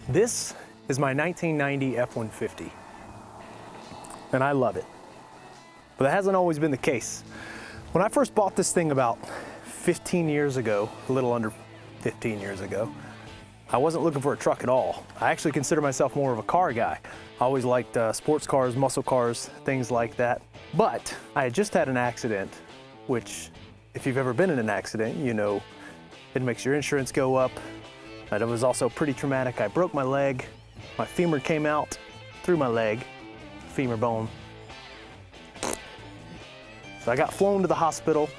This is my 1990 F-150, and I love it. But that hasn't always been the case. When I first bought this thing about 15 years ago, a little under 15 years ago, I wasn't looking for a truck at all. I actually consider myself more of a car guy. I always liked sports cars, muscle cars, things like that. But I had just had an accident, which if you've ever been in an accident, you know it makes your insurance go up. And it was also pretty traumatic. I broke my leg, my femur came out through my leg, femur bone. So I got flown to the hospital.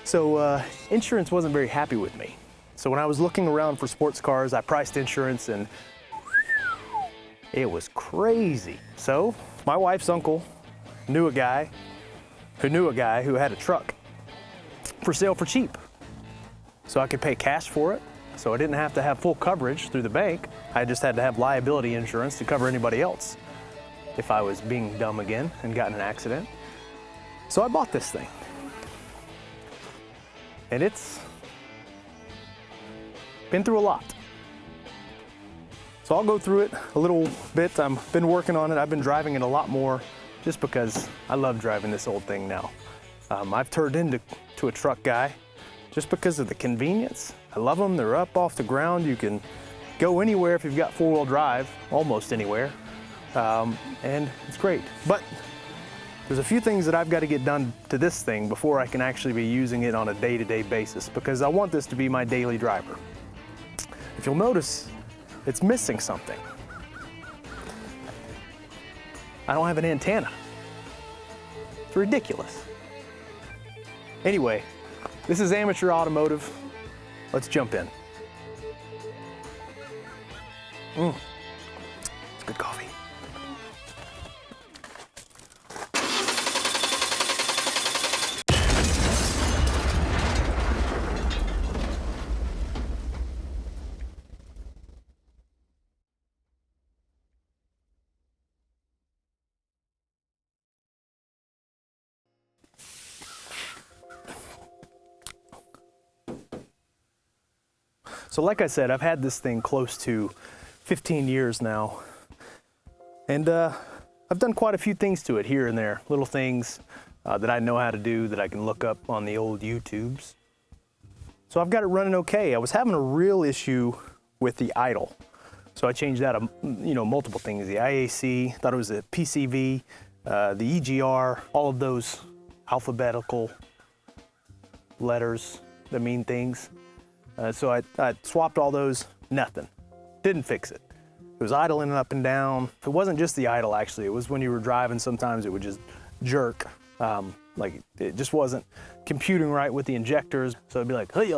So insurance wasn't very happy with me. So when I was looking around for sports cars, I priced insurance and it was crazy. So my wife's uncle knew a guy who had a truck for sale for cheap. So I could pay cash for it. So I didn't have to have full coverage through the bank. I just had to have liability insurance to cover anybody else if I was being dumb again and got in an accident. So I bought this thing. And it's been through a lot. So I'll go through it a little bit. I've been working on it. I've been driving it a lot more just because I love driving this old thing now. I've turned into a truck guy just because of the convenience. I love them. They're up off the ground. You can go anywhere if you've got four-wheel drive, almost anywhere. And it's great. But there's a few things that I've got to get done to this thing before I can actually be using it on a day-to-day basis, because I want this to be my daily driver. If you'll notice, it's missing something. I don't have an antenna. It's ridiculous. Anyway, this is Amateur Automotive. Let's jump in. It's good coffee. So like I said, I've had this thing close to 15 years now. And I've done quite a few things to it here and there, little things that I know how to do that I can look up on the old YouTubes. So I've got it running okay. I was having a real issue with the idle. So I changed out, multiple things. The IAC, thought it was a PCV, the EGR, all of those alphabetical letters that mean things. So I swapped all those, nothing. Didn't fix it. It was idling up and down. It wasn't just the idle, actually. It was when you were driving, sometimes it would just jerk. Like it just wasn't computing right with the injectors. So it'd be like, it's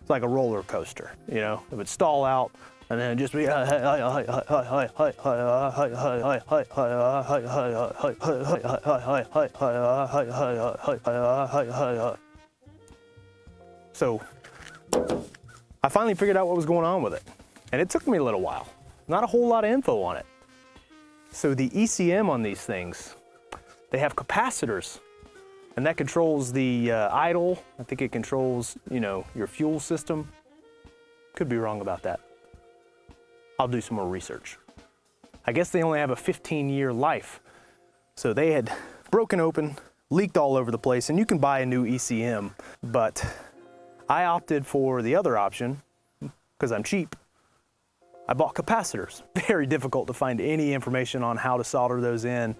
like a roller coaster, you know? It would stall out and then it'd just be, So I finally figured out what was going on with it. And it took me a little while. Not a whole lot of info on it. So the ECM on these things, they have capacitors, and that controls the idle. I think it controls, your fuel system. Could be wrong about that. I'll do some more research. I guess they only have a 15-year life. So they had broken open, leaked all over the place, and you can buy a new ECM, but I opted for the other option because I'm cheap. I bought capacitors. Very difficult to find any information on how to solder those in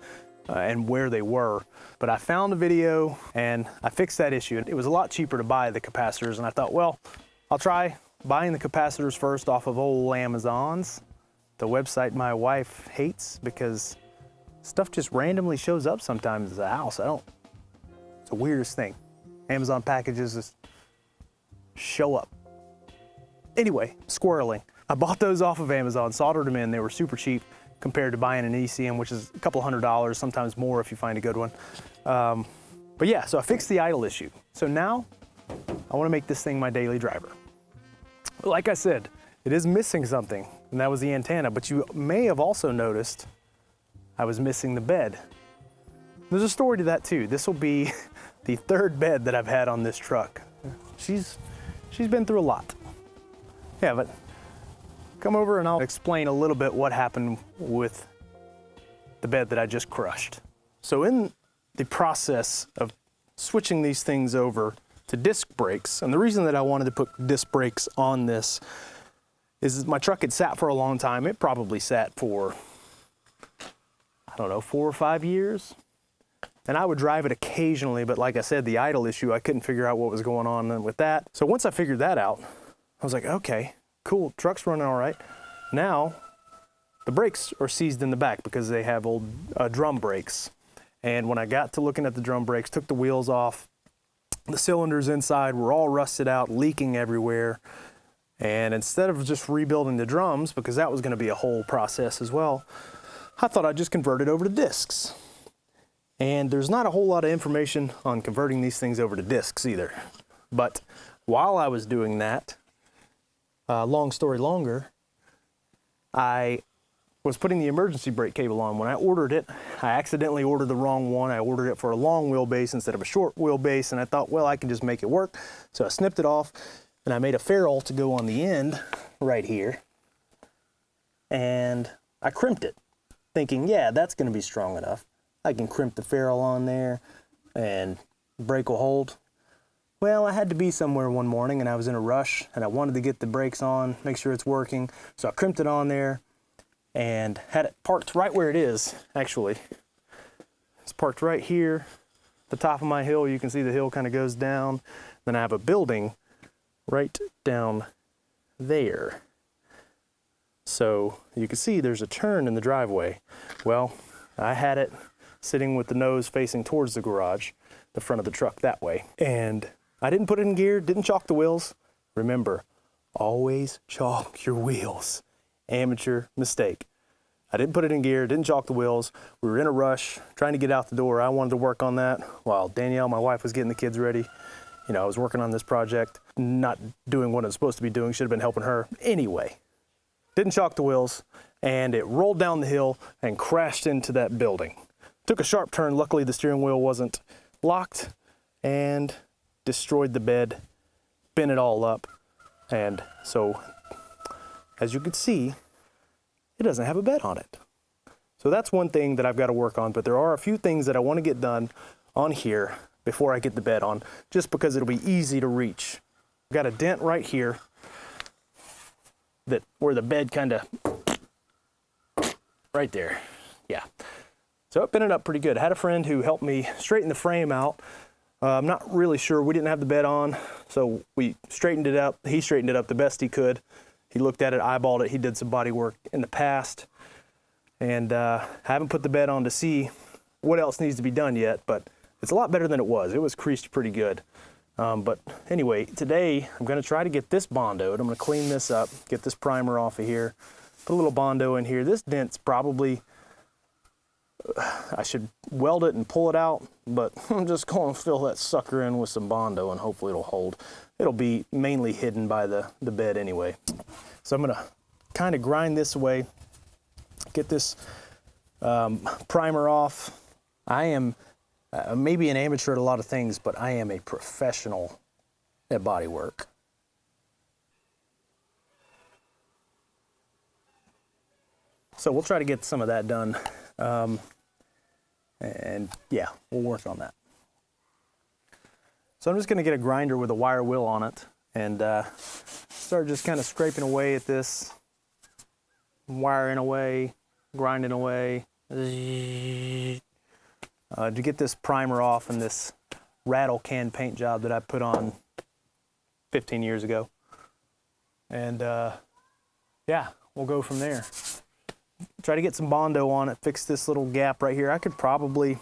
and where they were. But I found a video and I fixed that issue. It was a lot cheaper to buy the capacitors, and I thought, well, I'll try buying the capacitors first off of old Amazon's, the website my wife hates because stuff just randomly shows up sometimes at the house. It's the weirdest thing. Amazon packages just show up. Anyway, squirreling. I bought those off of Amazon, soldered them in. They were super cheap compared to buying an ECM, which is a couple $100, sometimes more if you find a good one. But yeah, so I fixed the idle issue. So now I want to make this thing my daily driver. Like I said, it is missing something, and that was the antenna, but you may have also noticed I was missing the bed. There's a story to that too. This will be the third bed that I've had on this truck. She's been through a lot. Yeah, but come over and I'll explain a little bit what happened with the bed that I just crushed. So in the process of switching these things over to disc brakes, and the reason that I wanted to put disc brakes on this is my truck had sat for a long time. It probably sat for, I don't know, 4 or 5 years. And I would drive it occasionally, but like I said, the idle issue, I couldn't figure out what was going on with that. So once I figured that out, I was like, okay, cool, truck's running all right. Now, the brakes are seized in the back because they have old drum brakes. And when I got to looking at the drum brakes, took the wheels off, the cylinders inside were all rusted out, leaking everywhere. And instead of just rebuilding the drums, because that was gonna be a whole process as well, I thought I'd just convert it over to discs. And there's not a whole lot of information on converting these things over to discs either. But while I was doing that, long story longer, I was putting the emergency brake cable on. When I ordered it, I accidentally ordered the wrong one. I ordered it for a long wheelbase instead of a short wheelbase, and I thought, well, I can just make it work. So I snipped it off, and I made a ferrule to go on the end right here, and I crimped it, thinking, yeah, that's gonna be strong enough. I can crimp the ferrule on there and brake will hold. Well, I had to be somewhere one morning and I was in a rush and I wanted to get the brakes on, make sure it's working. So I crimped it on there and had it parked right where it is, actually. It's parked right here, the top of my hill. You can see the hill kind of goes down. Then I have a building right down there. So you can see there's a turn in the driveway. Well, I had it sitting with the nose facing towards the garage, the front of the truck that way. And I didn't put it in gear, didn't chalk the wheels. Remember, always chalk your wheels. Amateur mistake. I didn't put it in gear, didn't chalk the wheels. We were in a rush, trying to get out the door. I wanted to work on that while Danielle, my wife, was getting the kids ready. You know, I was working on this project, not doing what I was supposed to be doing. Should have been helping her. Anyway, didn't chalk the wheels, and it rolled down the hill and crashed into that building. Took a sharp turn. Luckily, the steering wheel wasn't locked and destroyed the bed, bent it all up. And so, as you can see, it doesn't have a bed on it. So that's one thing that I've got to work on, but there are a few things that I want to get done on here before I get the bed on, just because it'll be easy to reach. I've got a dent right here that where the bed kind of, right there, yeah. So it bent it up pretty good. I had a friend who helped me straighten the frame out. I'm not really sure. We didn't have the bed on, so we straightened it up. He straightened it up the best he could. He looked at it, eyeballed it. He did some body work in the past. And I haven't put the bed on to see what else needs to be done yet, but it's a lot better than it was. It was creased pretty good. But anyway, today I'm gonna try to get this bondoed. I'm gonna clean this up, get this primer off of here, put a little bondo in here. This dent's probably, I should weld it and pull it out, but I'm just going to fill that sucker in with some Bondo and hopefully it'll hold. It'll be mainly hidden by the bed anyway. So I'm going to kind of grind this away, get this primer off. I am maybe an amateur at a lot of things, but I am a professional at body work. So we'll try to get some of that done. And yeah, we'll work on that. So I'm just gonna get a grinder with a wire wheel on it and start just kind of scraping away at this, wiring away, grinding away, to get this primer off and this rattle can paint job that I put on 15 years ago. And yeah, we'll go from there. Try to get some Bondo on it, fix this little gap right here. I could probably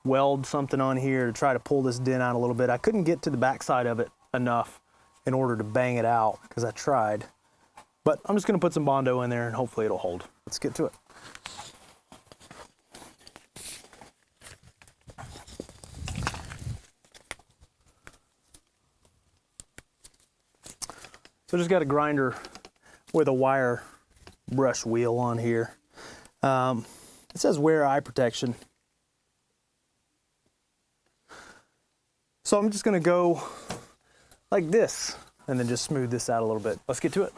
weld something on here to try to pull this dent out a little bit. I couldn't get to the backside of it enough in order to bang it out because I tried. But I'm just gonna put some Bondo in there and hopefully it'll hold. Let's get to it. So just got a grinder with a wire brush wheel on here. It says wear eye protection. So I'm just gonna go like this and then just smooth this out a little bit. Let's get to it.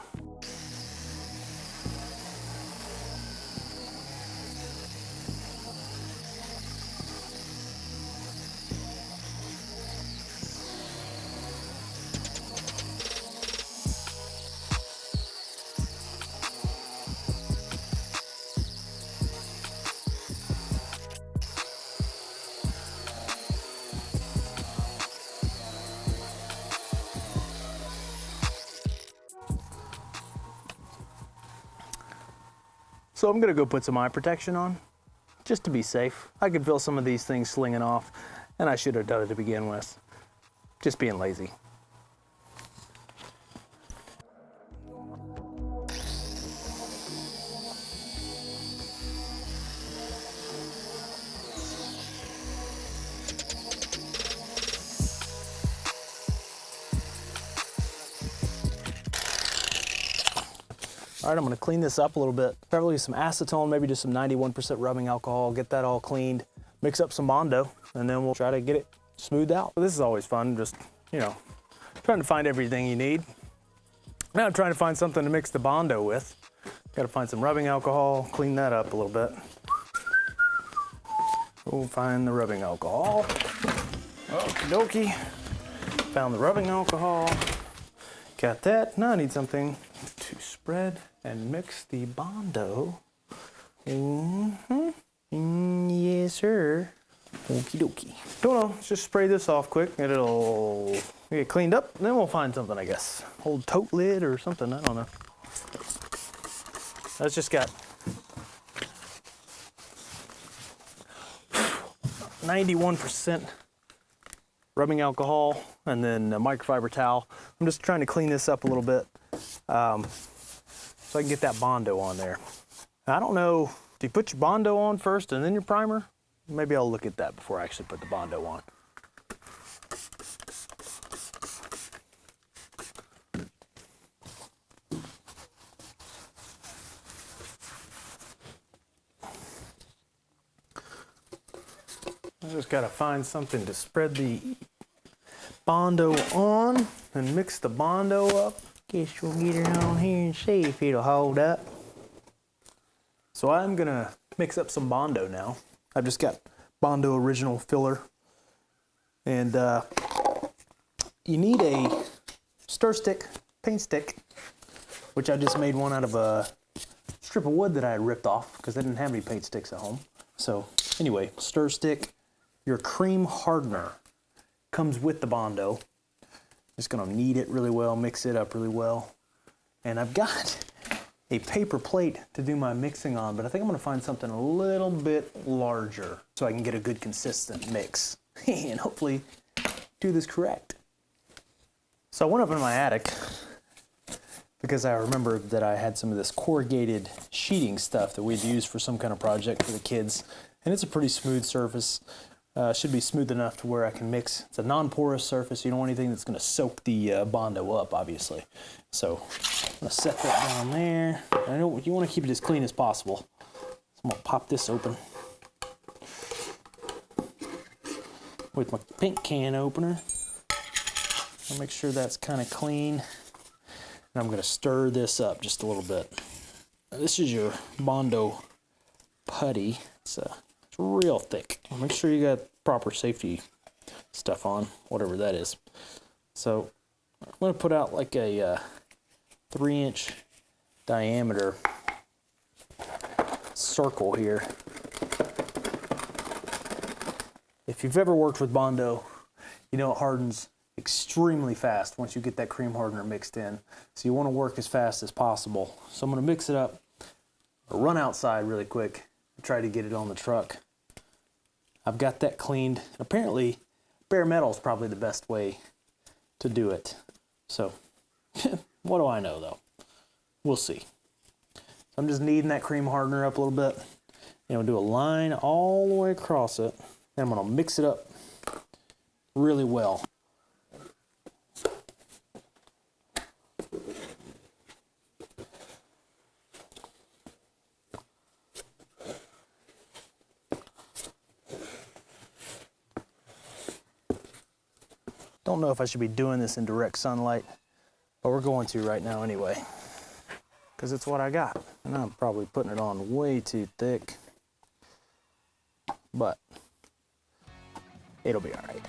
So I'm gonna go put some eye protection on, just to be safe. I could feel some of these things slinging off, and I should have done it to begin with. Just being lazy. All right, I'm gonna clean this up a little bit. Probably some acetone, maybe just some 91% rubbing alcohol, get that all cleaned, mix up some Bondo, and then we'll try to get it smoothed out. This is always fun, just, you know, trying to find everything you need. Now I'm trying to find something to mix the Bondo with. Gotta find some rubbing alcohol, clean that up a little bit. We'll find the rubbing alcohol. Okie dokie. Found the rubbing alcohol. Got that. Now I need something to spread and mix the Bondo. Yes, sir. Okie dokie. Don't know, let's just spray this off quick and it'll get cleaned up, and then we'll find something, I guess. Old tote lid or something, I don't know. That's just got 91% rubbing alcohol and then a microfiber towel. I'm just trying to clean this up a little bit so I can get that Bondo on there. I don't know, do you put your Bondo on first and then your primer? Maybe I'll look at that before I actually put the Bondo on. I just gotta find something to spread the Bondo on and mix the Bondo up. Guess we'll get it on here and see if it'll hold up. So I'm gonna mix up some Bondo now. I've just got Bondo Original Filler. And you need a stir stick, paint stick, which I just made one out of a strip of wood that I had ripped off because I didn't have any paint sticks at home. So anyway, stir stick, your cream hardener comes with the Bondo. Just gonna knead it really well, mix it up really well. And I've got a paper plate to do my mixing on, but I think I'm gonna find something a little bit larger so I can get a good consistent mix and hopefully do this correct. So I went up in my attic because I remembered that I had some of this corrugated sheeting stuff that we'd use for some kind of project for the kids. And it's a pretty smooth surface. Should be smooth enough to where I can mix. It's a non-porous surface. You don't want anything that's going to soak the Bondo up, obviously. So I'm going to set that down there. I know you want to keep it as clean as possible. So I'm going to pop this open with my paint can opener. I'll make sure that's kind of clean. And I'm going to stir this up just a little bit. Now, this is your Bondo putty. It's real thick. Make sure you got proper safety stuff on, whatever that is. So I'm going to put out like a 3-inch diameter circle here. If you've ever worked with Bondo, you know it hardens extremely fast once you get that cream hardener mixed in. So you want to work as fast as possible. So I'm going to mix it up, run outside really quick, try to get it on the truck. I've got that cleaned. Apparently, bare metal is probably the best way to do it. So, what do I know though? We'll see. So I'm just kneading that cream hardener up a little bit. And I'll do a line all the way across it. Then I'm gonna mix it up really well. Don't know if I should be doing this in direct sunlight, but we're going to right now anyway, because it's what I got. And I'm probably putting it on way too thick, but it'll be all right.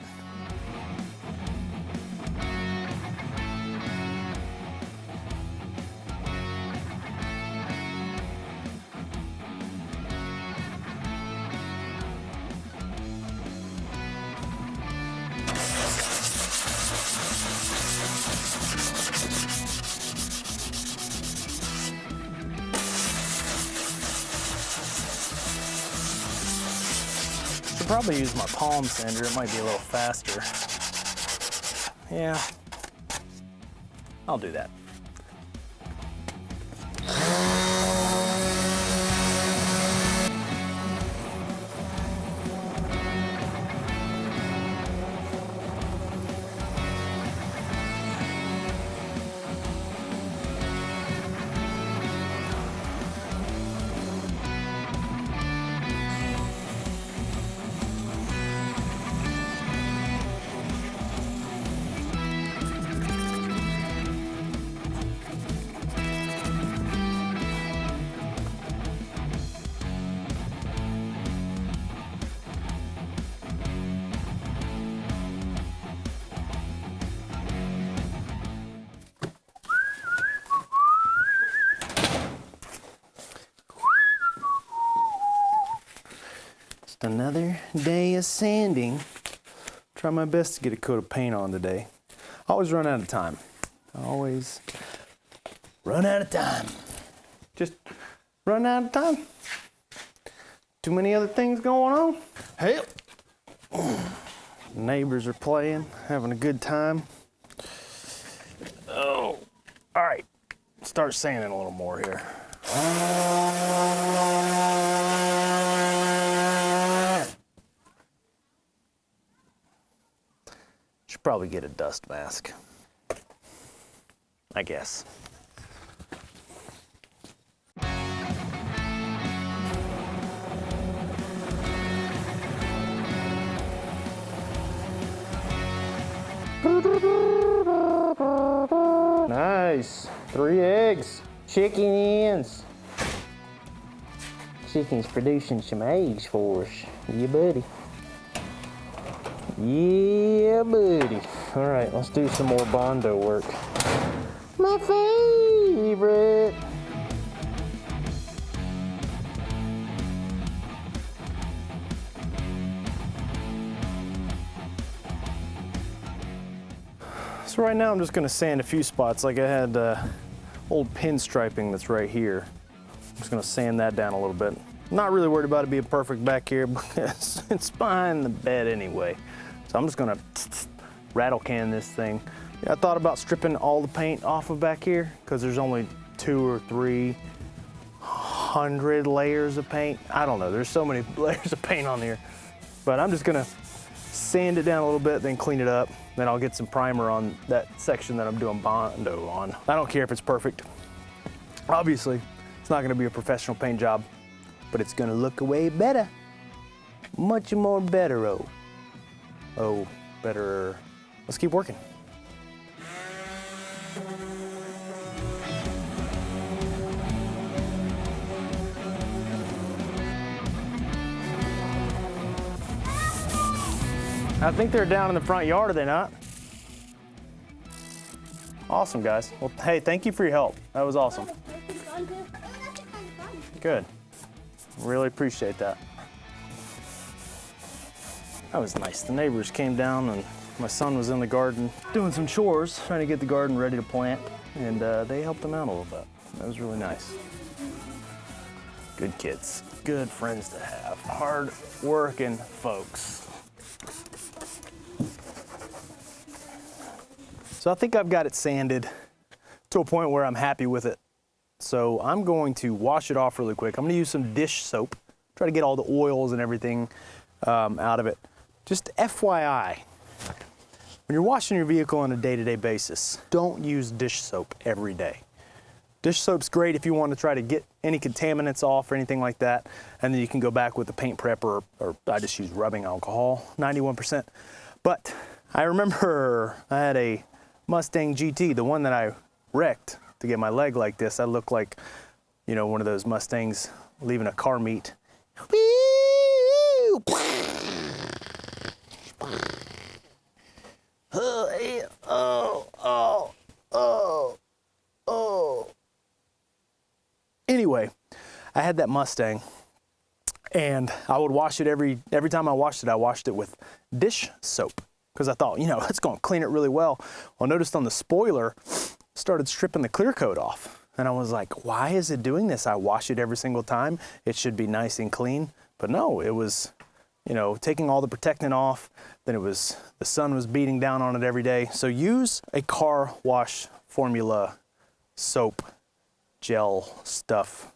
probably use my palm sander. It might be a little faster. Yeah, I'll do that. Another day of sanding. Try my best to get a coat of paint on today. I always run out of time. I always run out of time. Just run out of time. Too many other things going on. Hey, neighbors are playing, having a good time. Oh, all right. Start sanding a little more here. Should probably get a dust mask, I guess. Nice. 3 eggs. Chicken ends. Chicken's producing some eggs for us. Yeah, buddy. Yeah, buddy. All right, let's do some more Bondo work. My favorite. So right now I'm just gonna sand a few spots. Like I had old pinstriping that's right here. I'm just gonna sand that down a little bit. Not really worried about it being perfect back here because it's behind the bed anyway. So I'm just gonna rattle can this thing. Yeah, I thought about stripping all the paint off of back here because there's only 200 or 300 layers of paint. I don't know, there's so many layers of paint on here. But I'm just gonna sand it down a little bit, then clean it up. Then I'll get some primer on that section that I'm doing Bondo on. I don't care if it's perfect. Obviously, it's not gonna be a professional paint job, but it's gonna look way better. Much more better, oh, better. Let's keep working. I think they're down in the front yard, are they not? Awesome, guys. Well, hey, thank you for your help. That was awesome. Good. Really appreciate that. That was nice. The neighbors came down and my son was in the garden doing some chores, trying to get the garden ready to plant, and they helped him out a little bit. That was really nice. Good kids, good friends to have, hard working folks. So I think I've got it sanded to a point where I'm happy with it. So I'm going to wash it off really quick. I'm gonna use some dish soap, try to get all the oils and everything out of it. Just FYI, when you're washing your vehicle on a day-to-day basis, don't use dish soap every day. Dish soap's great if you want to try to get any contaminants off or anything like that, and then you can go back with the paint prep or I just use rubbing alcohol, 91%. But I remember I had a Mustang GT, the one that I wrecked to get my leg like this. I look like, you know, one of those Mustangs leaving a car meet. Anyway, I had that Mustang and I would wash it every time I washed it with dish soap. Because I thought, you know, it's going to clean it really well. Well, I noticed on the spoiler, started stripping the clear coat off. And I was like, why is it doing this? I wash it every single time. It should be nice and clean. But no, it was you know, taking all the protectant off. Then the sun was beating down on it every day. So use a car wash formula soap gel stuff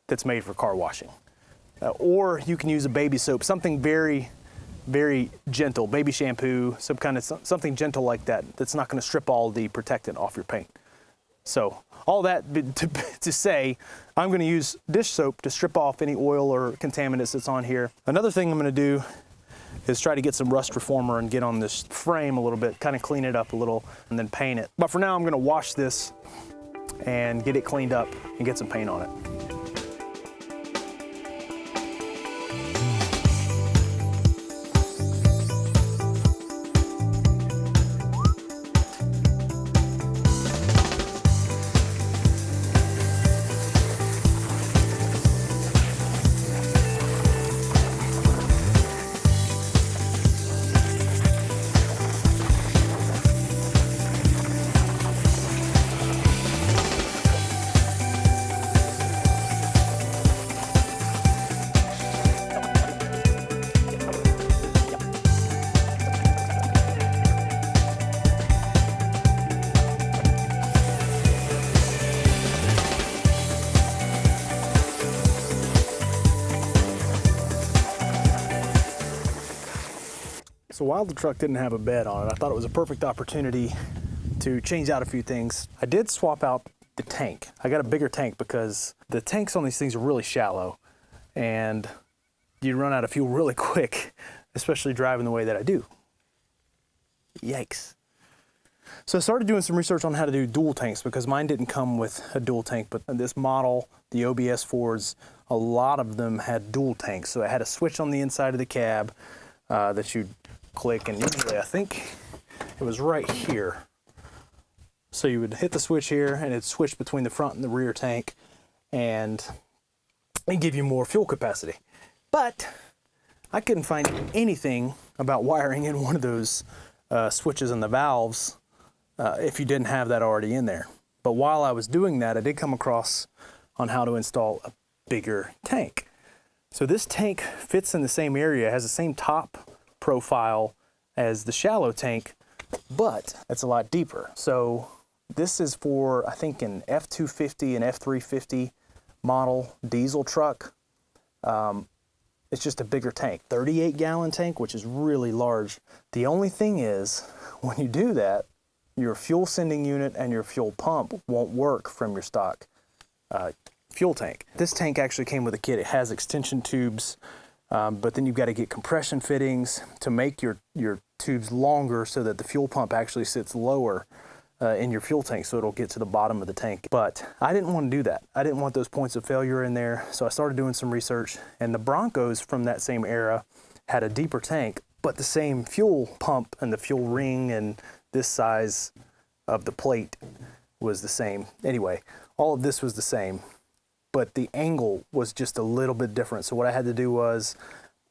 that's made for car washing. Or you can use a baby soap, something very, very gentle, baby shampoo, some kind of something gentle like that, that's not going to strip all the protectant off your paint. So all that to say, I'm going to use dish soap to strip off any oil or contaminants that's on here. Another thing I'm going to do is try to get some rust reformer and get on this frame a little bit, kind of clean it up a little, and then paint it. But for now, I'm going to wash this and get it cleaned up and get some paint on it. So while the truck didn't have a bed on it, I thought it was a perfect opportunity to change out a few things. I did swap out the tank. I got a bigger tank because the tanks on these things are really shallow and you run out of fuel really quick, especially driving the way that I do. Yikes. So I started doing some research on how to do dual tanks because mine didn't come with a dual tank, but this model, the OBS Fords, a lot of them had dual tanks. So I had a switch on the inside of the cab that you'd click, and usually I think it was right here. So you would hit the switch here and it'd switch between the front and the rear tank and give you more fuel capacity. But I couldn't find anything about wiring in one of those switches and the valves if you didn't have that already in there. But while I was doing that, I did come across on how to install a bigger tank. So this tank fits in the same area, has the same top profile as the shallow tank, but it's a lot deeper. So this is for, I think, an F250 and F350 model diesel truck. It's just a bigger tank, 38-gallon tank, which is really large. The only thing is, when you do that, your fuel sending unit and your fuel pump won't work from your stock fuel tank. This tank actually came with a kit. It has extension tubes, but then you've got to get compression fittings to make your tubes longer so that the fuel pump actually sits lower in your fuel tank so it'll get to the bottom of the tank. But I didn't want to do that. I didn't want those points of failure in there, so I started doing some research, and the Broncos from that same era had a deeper tank, but the same fuel pump and the fuel ring and this size of the plate was the same. Anyway, all of this was the same, but the angle was just a little bit different. So what I had to do was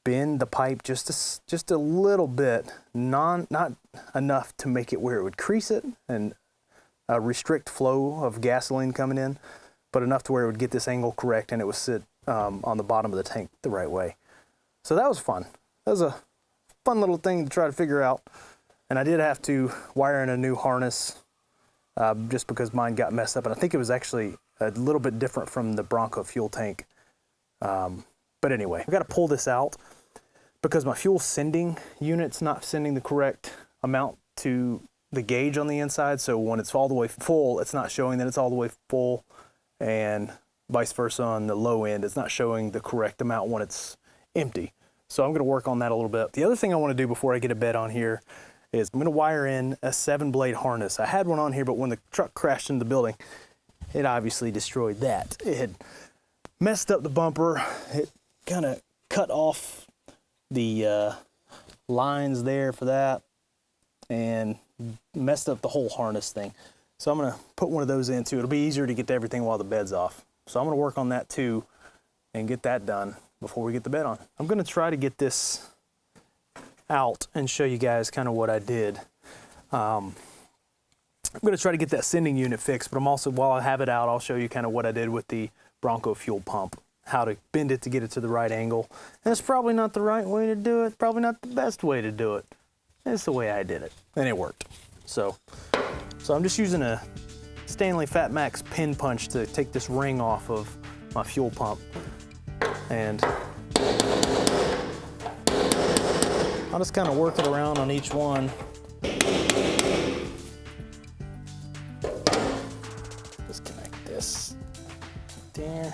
bend the pipe just a little bit, not enough to make it where it would crease it and restrict flow of gasoline coming in, but enough to where it would get this angle correct and it would sit on the bottom of the tank the right way. So that was fun. That was a fun little thing to try to figure out. And I did have to wire in a new harness just because mine got messed up. And I think it was actually a little bit different from the Bronco fuel tank. But anyway, I've got to pull this out because my fuel sending unit's not sending the correct amount to the gauge on the inside. So when it's all the way full, it's not showing that it's all the way full, and vice versa on the low end, it's not showing the correct amount when it's empty. So I'm going to work on that a little bit. The other thing I want to do before I get a bed on here is I'm going to wire in a 7-blade harness. I had one on here, but when the truck crashed into the building, it obviously destroyed that. It had messed up the bumper. It kind of cut off the lines there for that and messed up the whole harness thing. So I'm going to put one of those in too. It'll be easier to get to everything while the bed's off. So I'm going to work on that too and get that done before we get the bed on. I'm going to try to get this out and show you guys kind of what I did. I'm going to try to get that sending unit fixed, but I'm also, while I have it out, I'll show you kind of what I did with the Bronco fuel pump. how to bend it to get it to the right angle. And it's probably not the right way to do it, probably not the best way to do it. It's the way I did it, and it worked. So I'm just using a Stanley Fat Max pin punch to take this ring off of my fuel pump. And I'll just kind of work it around on each one. Disconnect this there.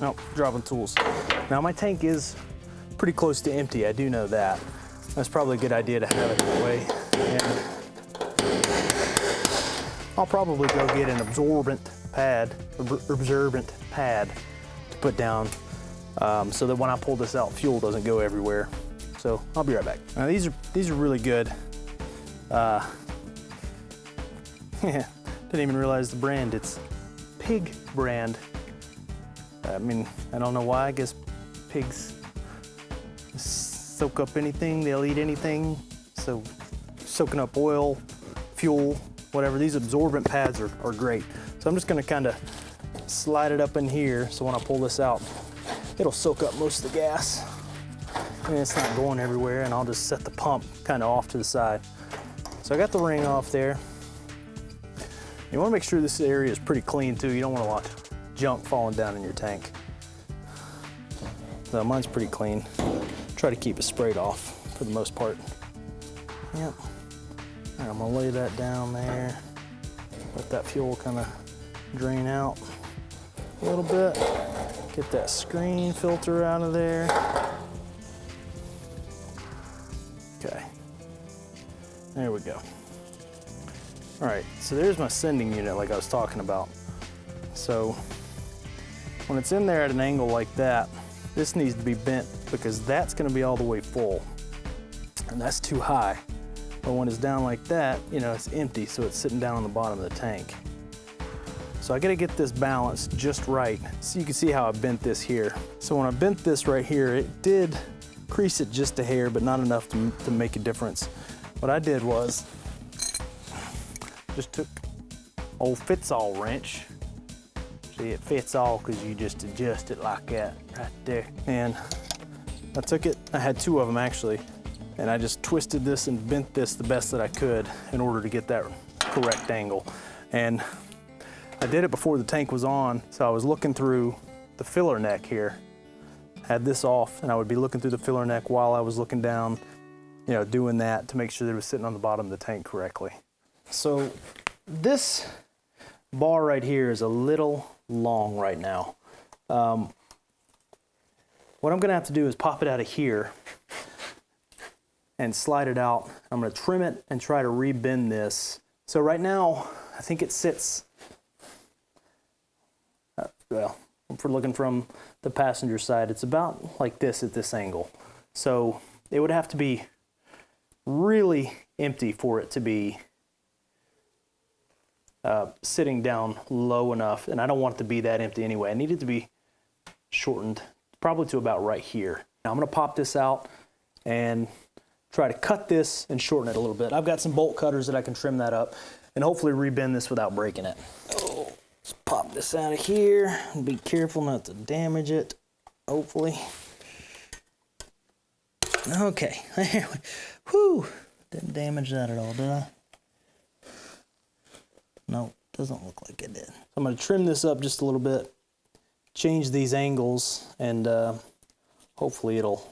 Nope, dropping tools. Now my tank is pretty close to empty, I do know that. That's probably a good idea to have it that way. And I'll probably go get an absorbent pad to put down so that when I pull this out, fuel doesn't go everywhere. So I'll be right back. Now these are really good. Didn't even realize the brand. It's Pig brand. I mean, I don't know why. I guess pigs soak up anything. They'll eat anything. So soaking up oil, fuel, whatever. These absorbent pads are great. So I'm just gonna kind of slide it up in here so when I pull this out, it'll soak up most of the gas. And it's not going everywhere, and I'll just set the pump kind of off to the side. So I got the ring off there. You wanna make sure this area is pretty clean too. You don't want a lot of junk falling down in your tank. So mine's pretty clean. Try to keep it sprayed off for the most part. Yep. All right, I'm gonna lay that down there. Let that fuel kind of drain out a little bit. Get that screen filter out of there. Okay. There we go. All right, so there's my sending unit like I was talking about. So when it's in there at an angle like that, this needs to be bent because that's gonna be all the way full. And that's too high. But when it's down like that, you know, it's empty, so it's sitting down on the bottom of the tank. So I gotta get this balanced just right. So you can see how I bent this here. So when I bent this right here, it did crease it just a hair, but not enough to make a difference. What I did was, just took old fits-all wrench. See, it fits all because you just adjust it like that right there. And I took it, I had two of them actually, and I just twisted this and bent this the best that I could in order to get that correct angle. And I did it before the tank was on, so I was looking through the filler neck here. Had this off, and I would be looking through the filler neck while I was looking down, you know, doing that to make sure that it was sitting on the bottom of the tank correctly. So this bar right here is a little long right now. What I'm gonna have to do is pop it out of here and slide it out. I'm gonna trim it and try to rebend this. So right now, I think it sits, well, if we're looking from the passenger side, it's about like this at this angle. So it would have to be really empty for it to be sitting down low enough, and I don't want it to be that empty anyway. I need it to be shortened probably to about right here. Now I'm gonna pop this out and try to cut this and shorten it a little bit. I've got some bolt cutters that I can trim that up and hopefully rebend this without breaking it. Oh, let's pop this out of here and be careful not to damage it, hopefully. Okay, whew, didn't damage that at all, did I? No, doesn't look like it did. I'm gonna trim this up just a little bit, change these angles, and hopefully it'll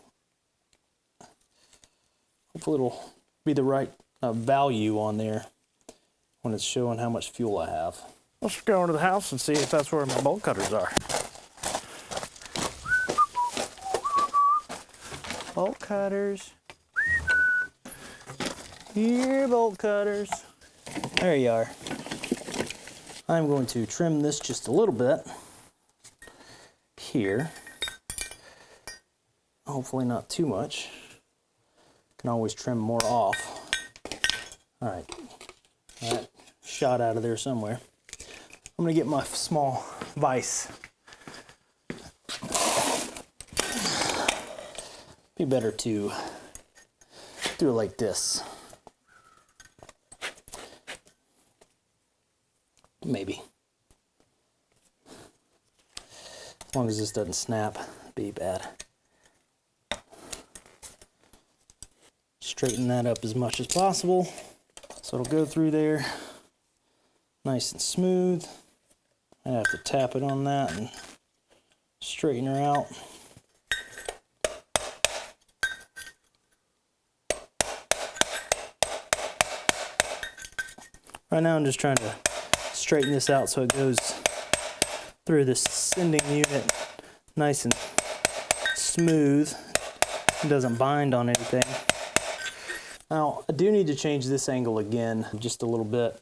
be the right value on there when it's showing how much fuel I have. Let's go into the house and see if that's where my bolt cutters are. Bolt cutters. Here, bolt cutters. There you are. I'm going to trim this just a little bit here. Hopefully not too much. Can always trim more off. All right, that shot out of there somewhere. I'm gonna get my small vise. Be better to do it like this. Maybe. As long as this doesn't snap, be bad. Straighten that up as much as possible so it'll go through there nice and smooth. I have to tap it on that and straighten her out. Right now I'm just trying to straighten this out so it goes through this sending unit nice and smooth. It doesn't bind on anything. Now, I do need to change this angle again just a little bit.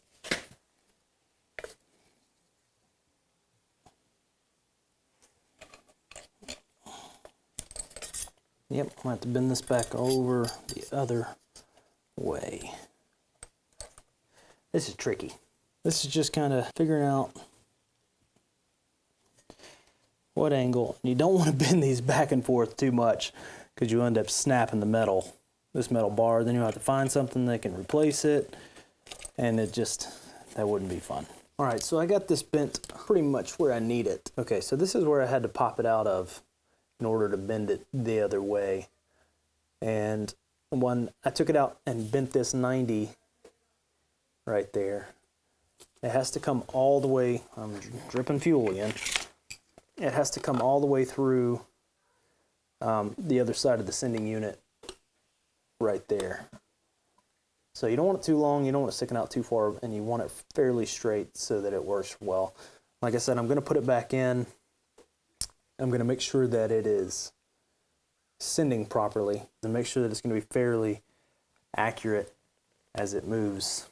Yep, I'm gonna have to bend this back over the other way. This is tricky. This is just kind of figuring out what angle. You don't want to bend these back and forth too much because you end up snapping the metal, this metal bar. Then you'll have to find something that can replace it, and that wouldn't be fun. All right, so I got this bent pretty much where I need it. Okay, so this is where I had to pop it out of in order to bend it the other way. And when I took it out and bent this 90 right there, it has to come all the way, I'm dripping fuel again. It has to come all the way through the other side of the sending unit right there. So you don't want it too long, you don't want it sticking out too far, and you want it fairly straight so that it works well. Like I said, I'm gonna put it back in. I'm gonna make sure that it is sending properly and make sure that it's gonna be fairly accurate as it moves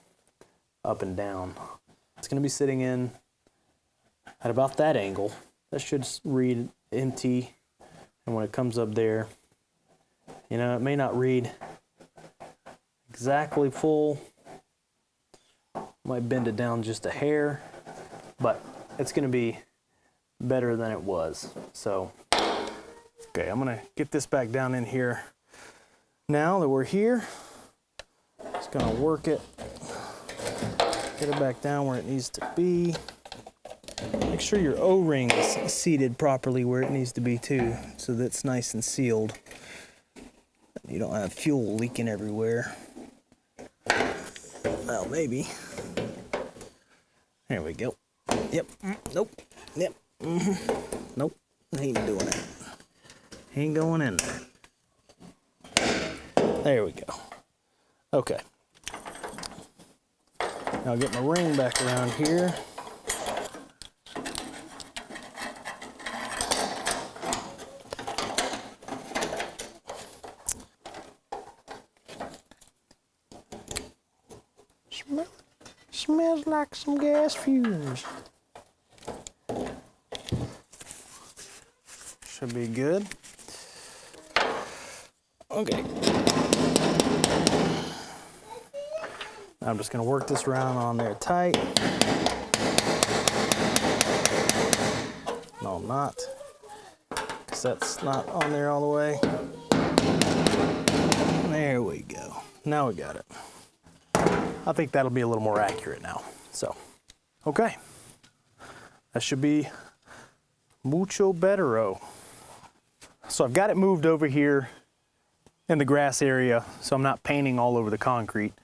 up and down. It's gonna be sitting in at about that angle. That should read empty, and when it comes up there, you know, it may not read exactly full. Might bend it down just a hair, but it's gonna be better than it was. So, okay, I'm gonna get this back down in here. Now that we're here, just gonna work it, get it back down where it needs to be. Make sure your O-ring is seated properly where it needs to be too, so that it's nice and sealed. You don't have fuel leaking everywhere. Well, maybe. There we go. Yep. Nope. Yep. Nope. He ain't doing it. He ain't going in there. There we go. Okay. Now I'll get my ring back around here. Smells like some gas fumes. Should be good. Okay. I'm just gonna work this around on there tight. No, I'm not. Because that's not on there all the way. There we go. Now we got it. I think that'll be a little more accurate now. So, okay. That should be mucho bettero. So I've got it moved over here in the grass area, so I'm not painting all over the concrete.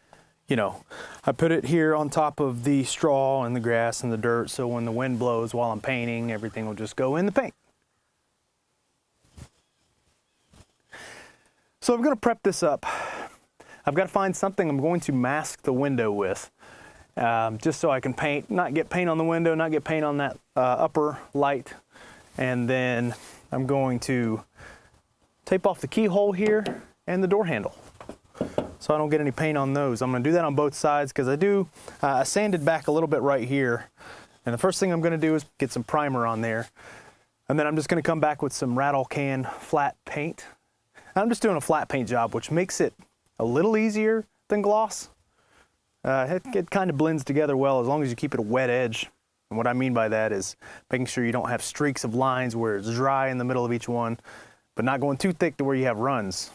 You know, I put it here on top of the straw and the grass and the dirt, so when the wind blows while I'm painting, everything will just go in the paint. So I'm gonna prep this up. I've got to find something I'm going to mask the window with, just so I can paint, not get paint on the window, not get paint on that upper light. And then I'm going to tape off the keyhole here and the door handle, so I don't get any paint on those. I'm going to do that on both sides because I sanded back a little bit right here. And the first thing I'm going to do is get some primer on there. And then I'm just going to come back with some rattle can flat paint. I'm just doing a flat paint job, which makes it a little easier than gloss. It kind of blends together well as long as you keep it a wet edge. And what I mean by that is making sure you don't have streaks of lines where it's dry in the middle of each one. but not going too thick to where you have runs.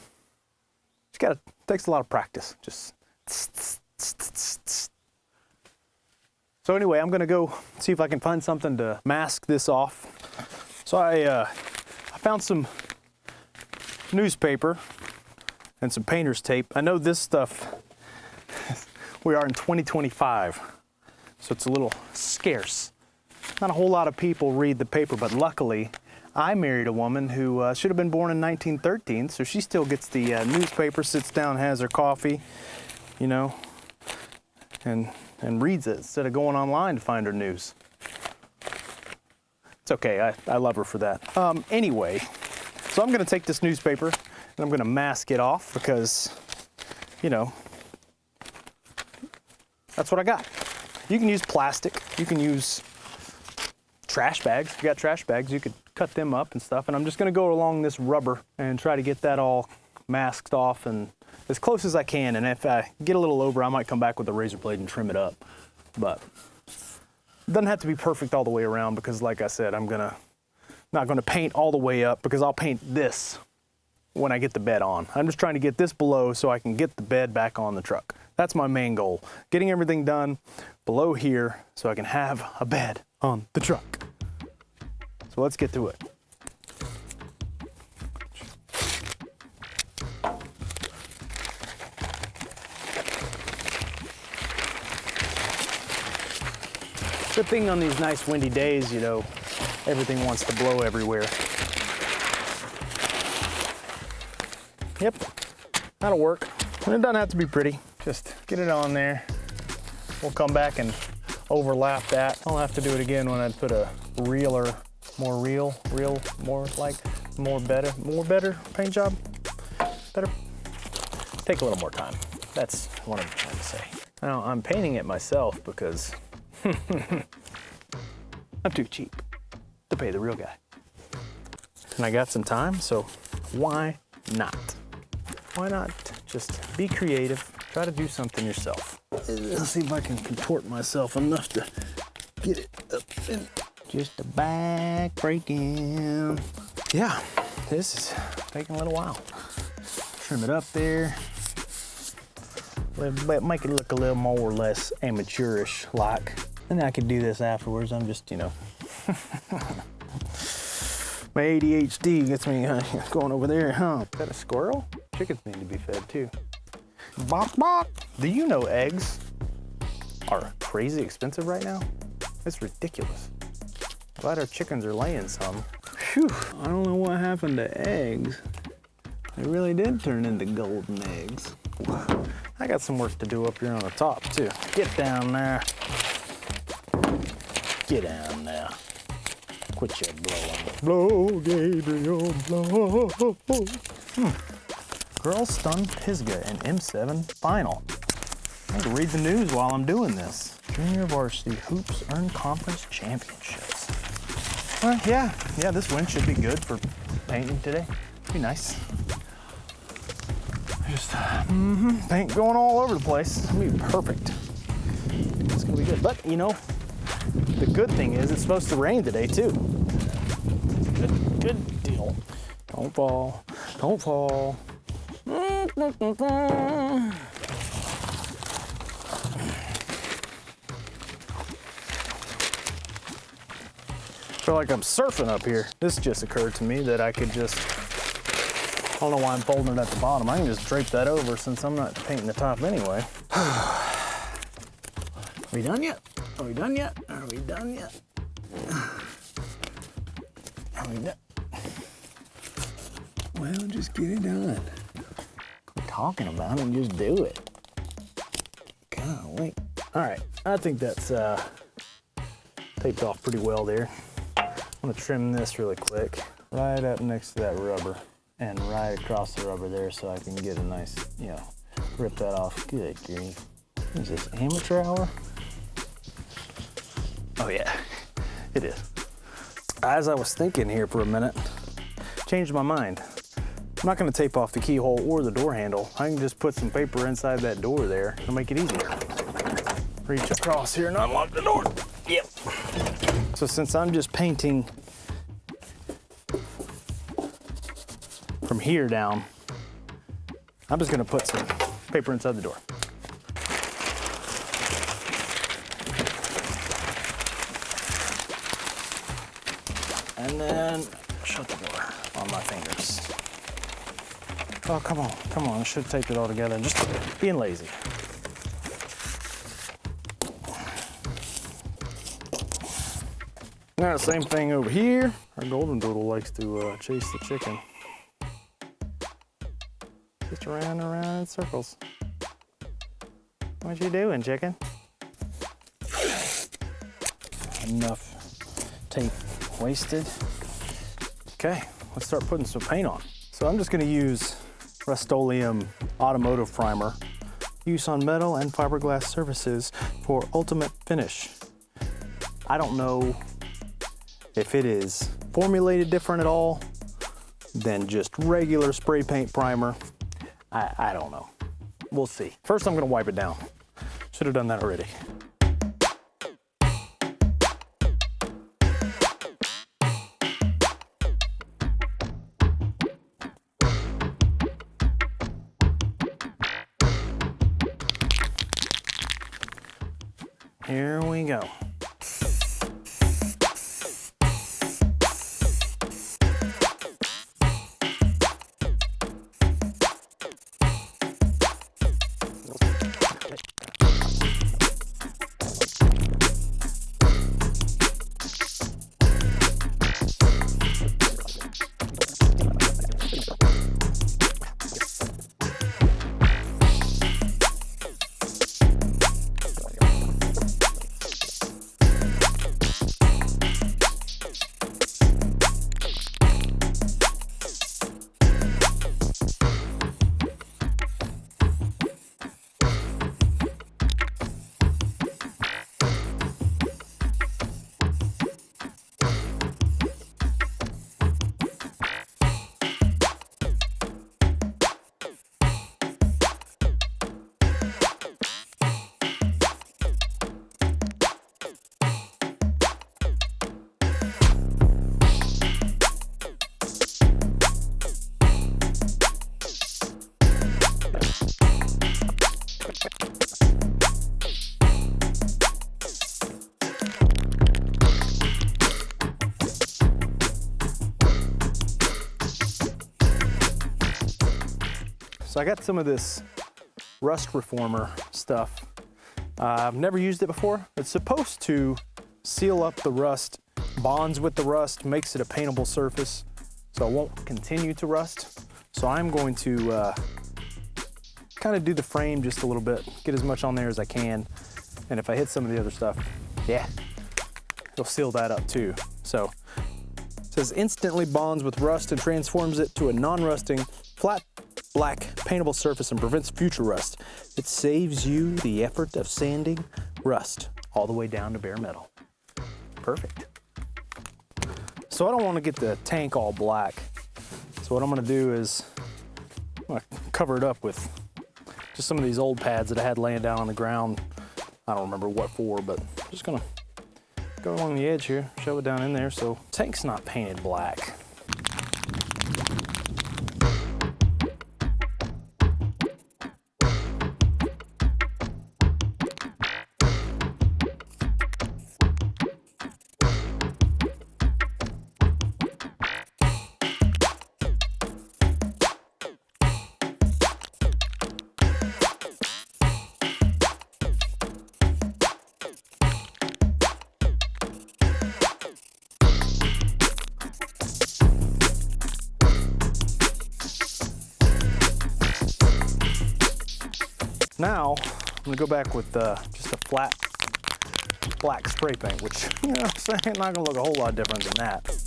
Takes a lot of practice. Just. So anyway, I'm gonna go see if I can find something to mask this off. So I found some newspaper and some painter's tape. I know this stuff, we are in 2025, so it's a little scarce. Not a whole lot of people read the paper, but luckily I married a woman who should have been born in 1913, so she still gets the newspaper, sits down, has her coffee, you know, and reads it instead of going online to find her news. It's okay, I love her for that. Anyway, so I'm gonna take this newspaper and I'm gonna mask it off because, you know, that's what I got. You can use plastic, you can use trash bags. If you got trash bags, you could cut them up and stuff. And I'm just gonna go along this rubber and try to get that all masked off and as close as I can. And if I get a little over, I might come back with a razor blade and trim it up. But it doesn't have to be perfect all the way around because like I said, I'm not gonna paint all the way up because I'll paint this when I get the bed on. I'm just trying to get this below so I can get the bed back on the truck. That's my main goal. Getting everything done below here so I can have a bed on the truck. So let's get to it. Good thing on these nice windy days, you know, everything wants to blow everywhere. Yep, that'll work. And it doesn't have to be pretty. Just get it on there. We'll come back and overlap that. I'll have to do it again when I put a realer, more better paint job. Better. Take a little more time. That's what I'm trying to say. Now I'm painting it myself because I'm too cheap to pay the real guy. And I got some time, so why not? Why not just be creative, try to do something yourself. Let's see if I can contort myself enough to get it up in just a back breaking. Yeah, this is taking a little while. Trim it up there. Make it look a little more or less amateurish like. And I could do this afterwards. I'm just, you know. My ADHD gets me going over there, huh? Is that a squirrel? Chickens need to be fed too. Bop, bop. Do you know eggs are crazy expensive right now? It's ridiculous. Glad our chickens are laying some. Phew, I don't know what happened to eggs. They really did turn into golden eggs. I got some work to do up here on the top too. Get down there. Get down there. Quit your blowing. Blow, Gabriel, blow. Girl stunned Pisgah in M7 final. I have to read the news while I'm doing this. Junior varsity hoops earn conference championships. Yeah, this wind should be good for painting today. Be nice. Just paint going all over the place. It's gonna be perfect. It's gonna be good. But you know, the good thing is it's supposed to rain today too. Good deal. Don't fall. Don't fall. I feel like I'm surfing up here. This just occurred to me that I could just, I don't know why I'm folding it at the bottom. I can just drape that over since I'm not painting the top anyway. Are we done yet? Are we done yet? Are we done yet? Are we done? Well, just get it done. Quit talking about it and just do it. Golly. All right, I think that's taped off pretty well there. I'm gonna trim this really quick, right up next to that rubber and right across the rubber there so I can get a nice, you know, rip that off. Good grief. Is this amateur hour? Oh yeah, it is. As I was thinking here for a minute, changed my mind. I'm not gonna tape off the keyhole or the door handle. I can just put some paper inside that door there to make it easier. Reach across here and unlock the door. Yep. So since I'm just painting here down, I'm just gonna put some paper inside the door. And then shut the door on my fingers. Oh, come on, I should have taped it all together. Just being lazy. Now the same thing over here. Our golden doodle likes to chase the chicken. Just around and around in circles. What you doing, chicken? Enough tape wasted. Okay, let's start putting some paint on. So I'm just gonna use Rust-Oleum Automotive Primer. Use on metal and fiberglass surfaces for ultimate finish. I don't know if it is formulated different at all than just regular spray paint primer. I don't know. We'll see. First, I'm gonna wipe it down. Should have done that already. Here we go. So I got some of this rust reformer stuff. I've never used it before. It's supposed to seal up the rust, bonds with the rust, makes it a paintable surface, so it won't continue to rust. So I'm going to kind of do the frame just a little bit, get as much on there as I can. And if I hit some of the other stuff, yeah, it'll seal that up too. So it says instantly bonds with rust and transforms it to a non-rusting, flat, black, paintable surface and prevents future rust. It saves you the effort of sanding rust all the way down to bare metal. Perfect. So I don't want to get the tank all black. So what I'm going to do is I'm going to cover it up with just some of these old pads that I had laying down on the ground. I don't remember what for, but I'm just going to go along the edge here, shove it down in there so the tank's not painted black. Now, I'm gonna go back with just a flat black spray paint, which, you know, it's not gonna look a whole lot different than that.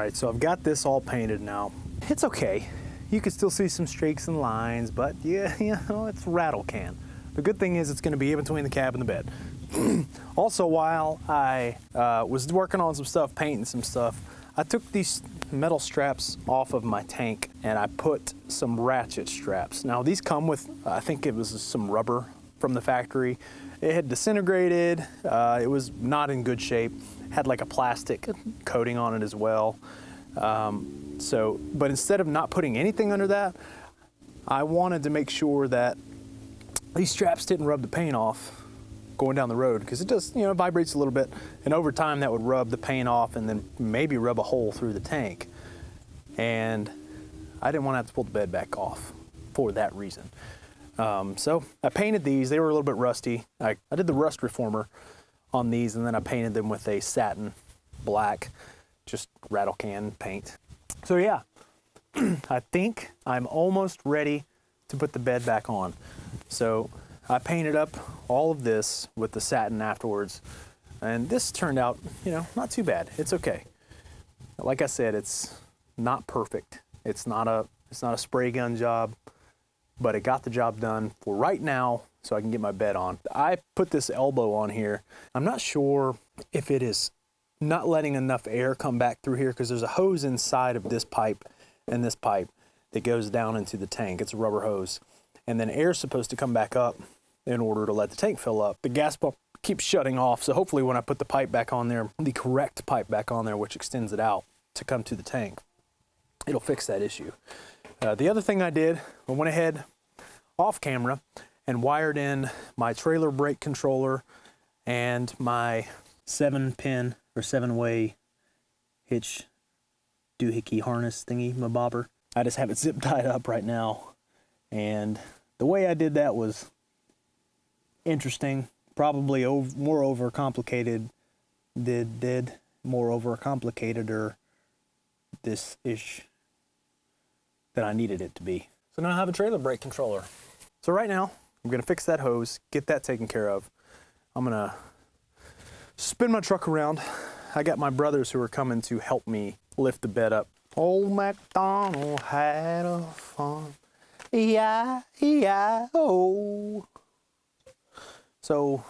right, so I've got this all painted now. It's okay. You can still see some streaks and lines, but yeah, you know, it's rattle can. The good thing is it's gonna be in between the cab and the bed. Also, while I was working on some stuff, painting some stuff, I took these metal straps off of my tank and I put some ratchet straps. Now these come with, I think it was some rubber from the factory. It had disintegrated, it was not in good shape, had like a plastic coating on it as well. But instead of not putting anything under that, I wanted to make sure that these straps didn't rub the paint off going down the road, because it does, you know, it vibrates a little bit, and over time that would rub the paint off and then maybe rub a hole through the tank. And I didn't want to have to pull the bed back off for that reason. So I painted these. They were a little bit rusty. I did the rust reformer on these, and then I painted them with a satin black, just rattle can paint. So yeah, I think I'm almost ready to put the bed back on. So I painted up all of this with the satin afterwards, and this turned out, you know, not too bad. It's okay. Like I said, it's not perfect. It's not a spray gun job, but it got the job done for right now, so I can get my bed on. I put this elbow on here. I'm not sure if it is not letting enough air come back through here, because there's a hose inside of this pipe and this pipe that goes down into the tank. It's a rubber hose. And then air's supposed to come back up in order to let the tank fill up. The gas pump keeps shutting off, so hopefully when I put the pipe back on there, the correct pipe back on there, which extends it out to come to the tank, it'll fix that issue. The other thing I did, I went ahead off camera and wired in my trailer brake controller and my 7-pin or 7-way hitch doohickey harness thingy, my bobber. I just have it zip tied up right now, and the way I did that was interesting, probably more overcomplicated or this-ish than I needed it to be. So now I have a trailer brake controller. So right now, I'm gonna fix that hose, get that taken care of. I'm gonna spin my truck around. I got my brothers who are coming to help me lift the bed up. Old MacDonald had a farm, E-I-E-I-O. So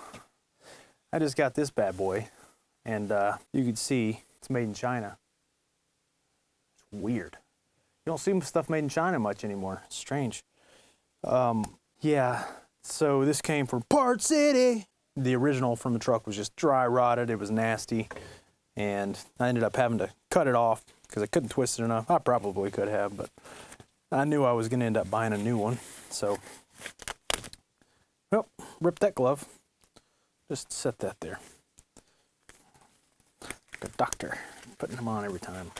I just got this bad boy, and you can see it's made in China. It's weird. You don't see stuff made in China much anymore. It's strange. Yeah, so this came from Part City. The original from the truck was just dry rotted. It was nasty, and I ended up having to cut it off because I couldn't twist it enough. I probably could have, but I knew I was going to end up buying a new one. So, well, rip that glove. Just set that there. Like a doctor, putting them on every time.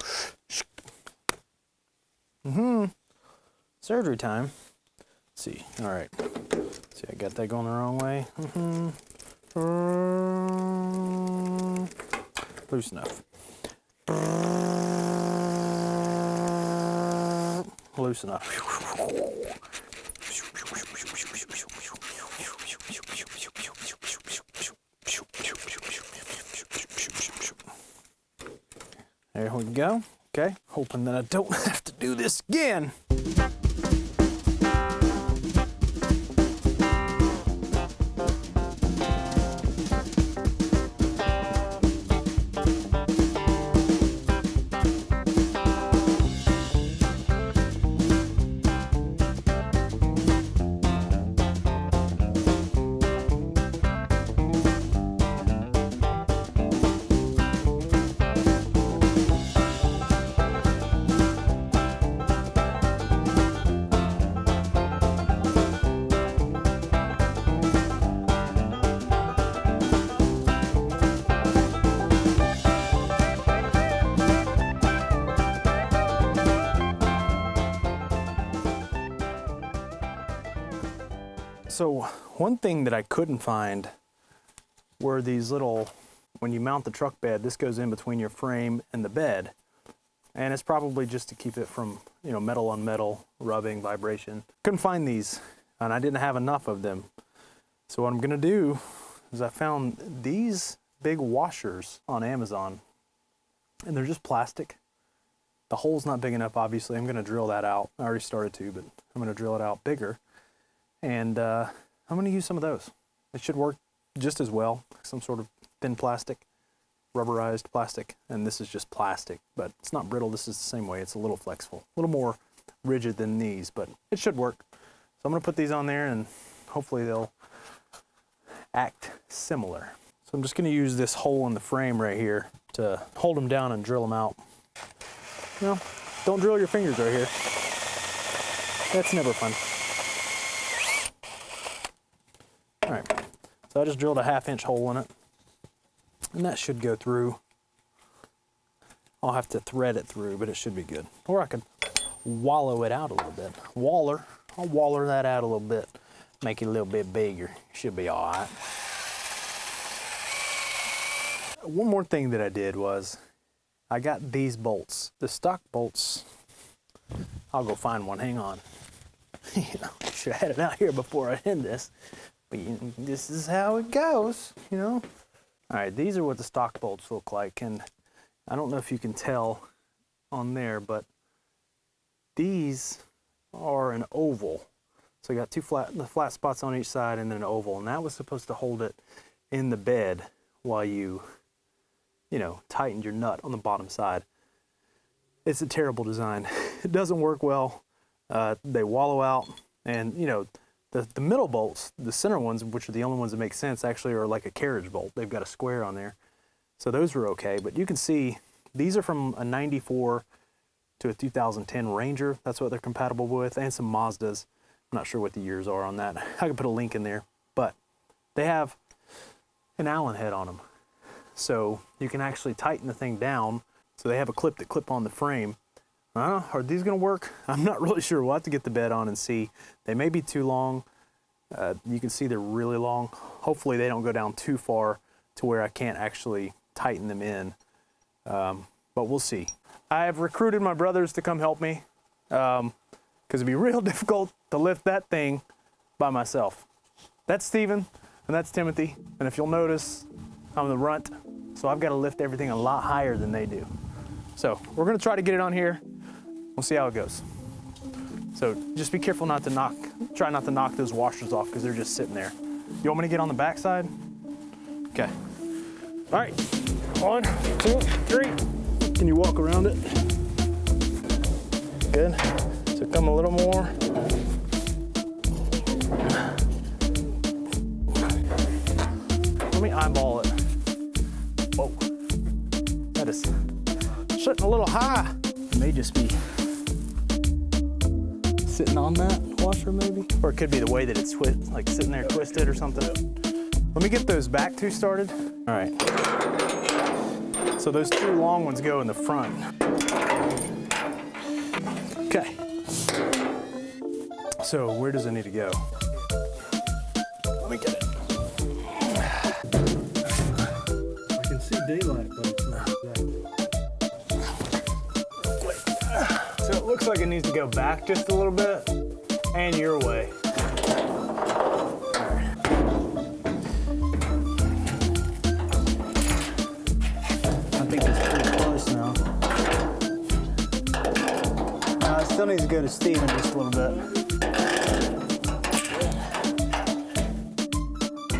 Surgery time. Let's see. All right. See, I got that going the wrong way. Loose enough. Loose enough. There we go. Okay. Hoping that I don't have to do this again. So one thing that I couldn't find were these little, when you mount the truck bed, this goes in between your frame and the bed. And it's probably just to keep it from, you know, metal on metal, rubbing, vibration. Couldn't find these, and I didn't have enough of them. So what I'm gonna do is I found these big washers on Amazon, and they're just plastic. The hole's not big enough, obviously. I'm gonna drill that out. I already started to, but I'm gonna drill it out bigger. And I'm gonna use some of those. It should work just as well. Some sort of thin plastic, rubberized plastic. And this is just plastic, but it's not brittle. This is the same way. It's a little flexible, a little more rigid than these, but it should work. So I'm gonna put these on there and hopefully they'll act similar. So I'm just gonna use this hole in the frame right here to hold them down and drill them out. No, don't drill your fingers right here. That's never fun. All right, so I just drilled a 1/2-inch hole in it, and that should go through. I'll have to thread it through, but it should be good. Or I could wallow it out a little bit. I'll waller that out a little bit, make it a little bit bigger. Should be all right. One more thing that I did was I got these bolts, the stock bolts. I'll go find one, hang on. You know, I should have had it out here before I end this, but this is how it goes, you know? All right, these are what the stock bolts look like, and I don't know if you can tell on there, but these are an oval. So I got the flat spots on each side and then an oval, and that was supposed to hold it in the bed while you know, tightened your nut on the bottom side. It's a terrible design. It doesn't work well. They wallow out, and you know, the middle bolts, the center ones, which are the only ones that make sense, actually are like a carriage bolt. They've got a square on there. So those were okay, but you can see these are from a 94 to a 2010 Ranger. That's what they're compatible with, and some Mazdas. I'm not sure what the years are on that. I can put a link in there, but they have an Allen head on them. So you can actually tighten the thing down. So they have a clip that clip on the frame. Are these gonna work? I'm not really sure. We'll have to get the bed on and see. They may be too long. You can see they're really long. Hopefully they don't go down too far to where I can't actually tighten them in. But we'll see. I have recruited my brothers to come help me because it'd be real difficult to lift that thing by myself. That's Steven and that's Timothy. And if you'll notice, I'm the runt. So I've got to lift everything a lot higher than they do. So we're gonna try to get it on here. We'll see how it goes. So just be careful not to try not to knock those washers off because they're just sitting there. You want me to get on the back side? Okay. All right, 1, 2, 3. Can you walk around it? Good. So come a little more. Let me eyeball it. Whoa. That is sitting a little high. It may just be sitting on that washer maybe. Or it could be the way that it's like sitting there twisted or something. Let me get those back two started. All right. So those two long ones go in the front. Okay. So where does it need to go? Let me get it. I can see daylight, but it's not exactly. So it looks like it needs to go back just a little bit and your way. I think it's pretty close now. It still needs to go to Steven just a little bit.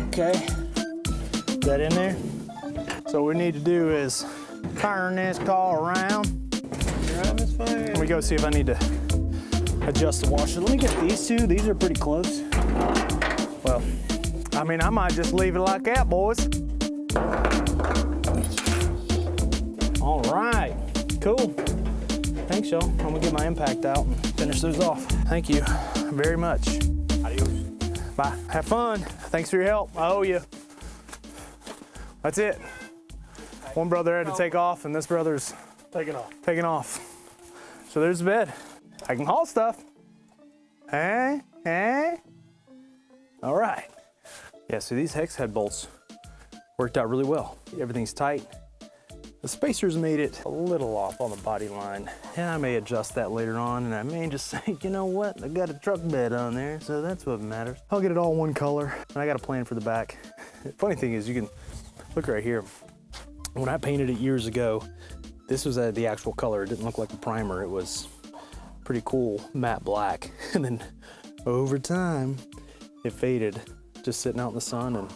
Okay, is that in there? So what we need to do is turn this car around. Let me go see if I need to adjust the washer. Let me get these two. These are pretty close. Well, I mean, I might just leave it like that, boys. All right, cool. Thanks, y'all. I'm gonna get my impact out and finish those off. Thank you very much. Adios. Bye. Have fun. Thanks for your help. I owe you. That's it. One brother had to take off, and this brother's taking off. So there's the bed. I can haul stuff. Hey. All right. Yeah, so these hex head bolts worked out really well. Everything's tight. The spacers made it a little off on the body line. Yeah, I may adjust that later on, and I may just say, you know what? I got a truck bed on there, so that's what matters. I'll get it all one color, and I got a plan for the back. The funny thing is, you can look right here. When I painted it years ago, This was the actual color. It didn't look like a primer. It was pretty cool matte black. And then over time, it faded, just sitting out in the sun and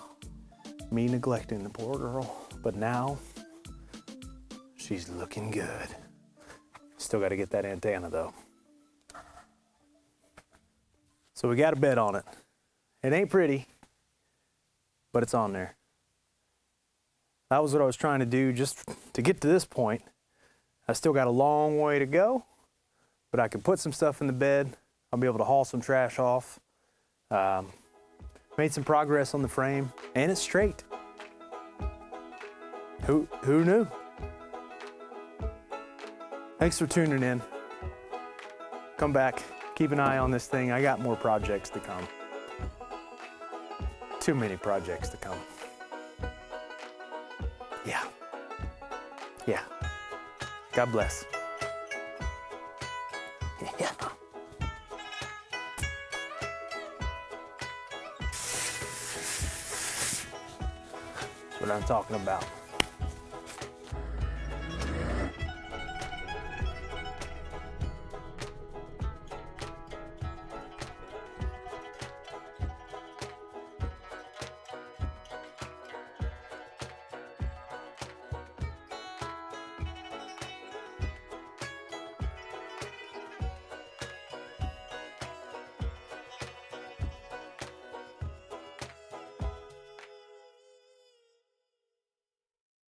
me neglecting the poor girl. But now, she's looking good. Still got to get that antenna though. So we got a bed on it. It ain't pretty, but it's on there. That was what I was trying to do just to get to this point. I still got a long way to go, but I can put some stuff in the bed. I'll be able to haul some trash off. Made some progress on the frame, and it's straight. Who knew? Thanks for tuning in. Come back, keep an eye on this thing. I got more projects to come. Too many projects to come. Yeah. Yeah. God bless. Yeah. That's what I'm talking about.